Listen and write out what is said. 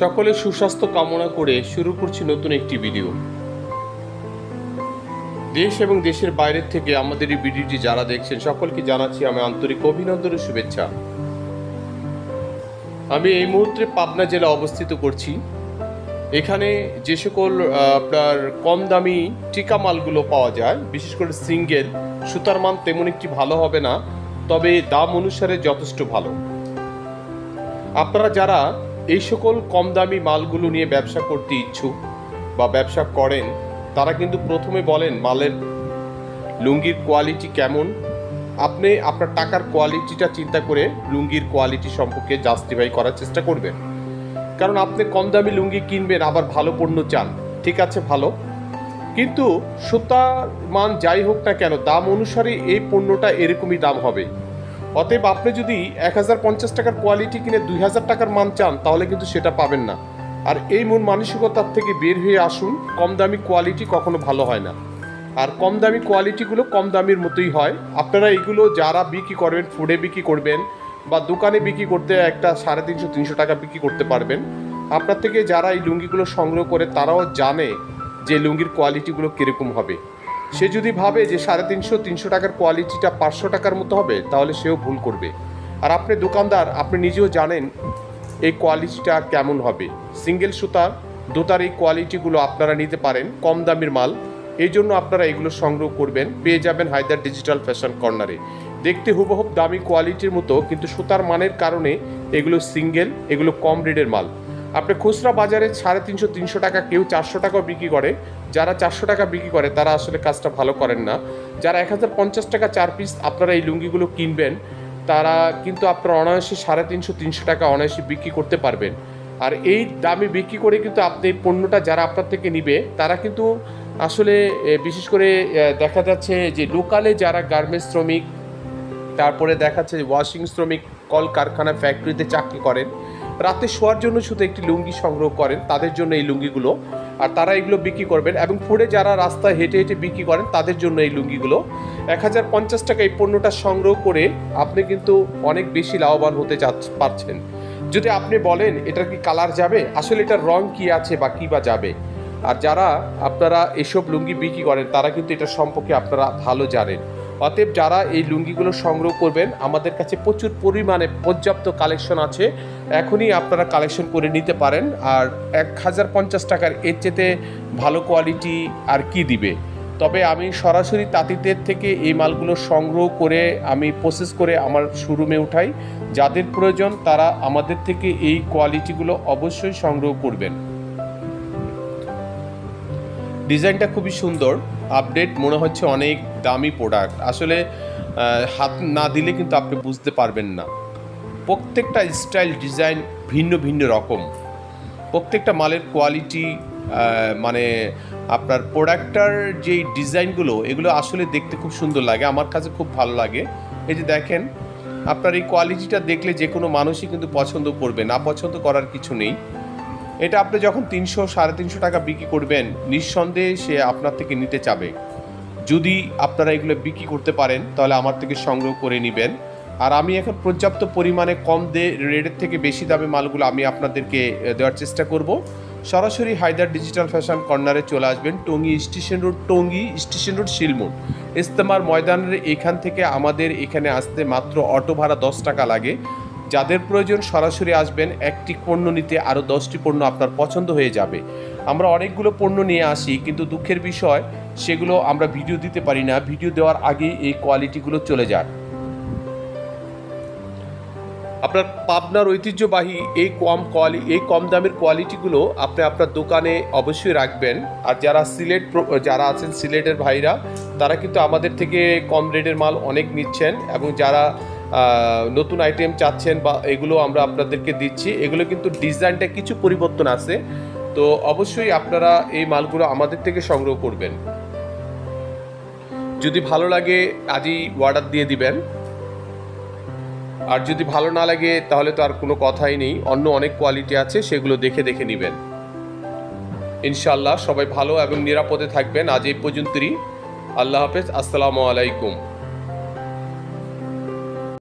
সকলে সুস্বাস্থ্য কামনা করে শুরু করছি নতুন একটি ভিডিও। দেশ এবং দেশের বাইরের থেকে আমাদের এই ভিডিওটি যারা দেখছেন সকলকে জানাচ্ছি আমি আন্তরিক অভিনন্দন ও শুভেচ্ছা। আমি এই মুহূর্তে পাবনা জেলা অবস্থিত করছি। এখানে যে সকল আপনার কম দামি টিকা মালগুলো পাওয়া যায়, বিশেষ করে সিঙ্গেল, সুতার মান তেমন একটি ভালো হবে না, তবে দাম অনুসারে যথেষ্ট ভালো। আপনারা যারা এই সকল কম দামি মালগুলো নিয়ে ব্যবসা করতে ইচ্ছুক বা ব্যবসা করেন, তারা কিন্তু প্রথমে বলেন মালের লুঙ্গির কোয়ালিটি কেমন। আপনি আপনার টাকার কোয়ালিটিটা চিন্তা করে লুঙ্গির কোয়ালিটি সম্পর্কে জাস্টিফাই করার চেষ্টা করবেন। কারণ আপনি কম দামি লুঙ্গি কিনবেন, আবার ভালো পণ্য চান, ঠিক আছে ভালো, কিন্তু সুতার মান যাই হোক না কেন দাম অনুসারে এই পণ্যটা এরকমই দাম হবে। অতএব আপনি যদি 1050 টাকার কোয়ালিটি কিনে 2000 টাকার মান চান, তাহলে কিন্তু সেটা পাবেন না। আর এই মন মানসিকতার থেকে বের হয়ে আসুন। কম দামি কোয়ালিটি কখনো ভালো হয় না, আর কম দামি কোয়ালিটিগুলো কম দামির মতোই হয়। আপনারা এগুলো যারা বিক্রি করবেন, ফুডে বিক্রি করবেন বা দোকানে বিক্রি করতে একটা 350-300 টাকা বিক্রি করতে পারবেন। আপনার থেকে যারা এই লুঙ্গিগুলো সংগ্রহ করে তারাও জানে যে লুঙ্গির কোয়ালিটিগুলো কীরকম হবে। সে যদি ভাবে যে 350-300 টাকার কোয়ালিটিটা 500 টাকার মতো হবে, তাহলে সেও ভুল করবে। আর আপনি দোকানদার, আপনি নিজেও জানেন এই কোয়ালিটিটা কেমন হবে। সিঙ্গেল সুতার দোতার এই কোয়ালিটিগুলো আপনারা নিতে পারেন, কম দামের মাল। এই জন্য আপনারা এগুলো সংগ্রহ করবেন, পেয়ে যাবেন হায়দার ডিজিটাল ফ্যাশন কর্নারে। দেখতে হুবহুব দামি কোয়ালিটির মতো, কিন্তু সুতার মানের কারণে এগুলো সিঙ্গেল, এগুলো কম রেটের মাল। আপনি খুচরা বাজারে 350-300 টাকা, কেউ 400 টাকাও বিক্রি করে। যারা 400 টাকা বিক্রি করে তারা আসলে কাজটা ভালো করেন না। যারা 1050 টাকা 4 পিস আপনারা এই লুঙ্গিগুলো কিনবেন, তারা কিন্তু আপনারা অনায়াসে 350-300 টাকা অনায়াসে বিক্রি করতে পারবেন। আর এই দামে বিক্রি করে কিন্তু আপনি এই পণ্যটা যারা আপনার থেকে নিবে, তারা কিন্তু আসলে বিশেষ করে দেখা যাচ্ছে যে লোকালে যারা গার্মেন্টস শ্রমিক, তারপরে দেখাচ্ছে ওয়াশিং শ্রমিক, কল কারখানা, ফ্যাক্টরিতে চাকরি করেন, রাতে শোয়ার জন্য শুধু একটি লুঙ্গি সংগ্রহ করেন, তাদের জন্য এই লুঙ্গিগুলো। আর তারা এগুলো বিক্রি করবেন। এবং ফুডে যারা রাস্তায় হেঁটে হেঁটে বিক্রি করেন, তাদের জন্য এই লুঙ্গিগুলো। 1050 টাকা এই পণ্যটা সংগ্রহ করে আপনি কিন্তু অনেক বেশি লাভবান হতে পারছেন। যদি আপনি বলেন এটার কি কালার যাবে, আসলে এটার রং কি আছে বা কী বা যাবে। আর যারা আপনারা এসব লুঙ্গি বিক্রি করেন, তারা কিন্তু এটা সম্পর্কে আপনারা ভালো জানেন। অতএব যারা এই লুঙ্গিগুলো সংগ্রহ করবেন, আমাদের কাছে প্রচুর পরিমাণে পর্যাপ্ত কালেকশন আছে, এখনই আপনারা কালেকশন করে নিতে পারেন। আর 1050 টাকার এর চেয়ে ভালো কোয়ালিটি আর কি দিবে। তবে আমি সরাসরি তাঁতিদের থেকে এই মালগুলো সংগ্রহ করে আমি প্রসেস করে আমার শোরুমে উঠাই। যাদের প্রয়োজন তারা আমাদের থেকে এই কোয়ালিটিগুলো অবশ্যই সংগ্রহ করবেন। ডিজাইনটা খুবই সুন্দর, আপডেট, মনে হচ্ছে অনেক দামি প্রোডাক্ট। আসলে হাত না দিলে কিন্তু আপনি বুঝতে পারবেন না। প্রত্যেকটা স্টাইল ডিজাইন ভিন্ন ভিন্ন রকম। প্রত্যেকটা মালের কোয়ালিটি, মানে আপনার প্রোডাক্টটার যেই ডিজাইনগুলো, এগুলো আসলে দেখতে খুব সুন্দর লাগে, আমার কাছে খুব ভালো লাগে। এই যে দেখেন, আপনার এই কোয়ালিটিটা দেখলে যে কোনো মানুষই কিন্তু পছন্দ করবে, না পছন্দ করার কিছু নেই। এটা আপনি যখন 300-350 টাকা বিক্রি করবেন, নিঃসন্দেহে সে আপনার থেকে নিতে চাবে। যদি আপনারা এগুলো বিক্রি করতে পারেন, তাহলে আমার থেকে সংগ্রহ করে নেবেন। আর আমি এখন পর্যাপ্ত পরিমাণে কম রেটের থেকে বেশি দামে মালগুলো আমি আপনাদেরকে দেওয়ার চেষ্টা করব। সরাসরি হায়দার ডিজিটাল ফ্যাশন কর্নারে চলে আসবেন, টঙ্গী স্টেশন রোড শিলমোড় ইস্তেমার ময়দানের এখান থেকে আমাদের এখানে আসতে মাত্র অটো ভাড়া 10 টাকা লাগে। যাদের প্রয়োজন সরাসরি আসবেন, একটি পণ্য নিতে আরও 10টি পণ্য আপনার পছন্দ হয়ে যাবে। আমরা অনেকগুলো পণ্য নিয়ে আসি, কিন্তু দুঃখের বিষয় সেগুলো আমরা ভিডিও দিতে পারি না, ভিডিও দেওয়ার আগেই এই কোয়ালিটিগুলো চলে যায়। আপনার পাবনার ঐতিহ্যবাহী এই কম দামের কোয়ালিটিগুলো আপনি আপনার দোকানে অবশ্যই রাখবেন। আর যারা আছেন সিলেটের ভাইরা, তারা কিন্তু আমাদের থেকে কম রেটের মাল অনেক নিচ্ছেন, এবং যারা নতুন আইটেম চাচ্ছেন বা এগুলো আমরা আপনাদেরকে দিচ্ছি। এগুলো কিন্তু ডিজাইনটা কিছু পরিবর্তন আছে, তো অবশ্যই আপনারা এই মালগুলো আমাদের থেকে সংগ্রহ করবেন। যদি ভালো লাগে আজই অর্ডার দিয়ে দিবেন, আর যদি ভালো না লাগে তাহলে তো আর কোনো কথাই নেই, অন্য অনেক কোয়ালিটি আছে, সেগুলো দেখে দেখে নেবেন। ইনশাআল্লাহ সবাই ভালো এবং নিরাপদে থাকবেন। আজ এই পর্যন্তই। আল্লাহ হাফেজ, আসসালামু আলাইকুম।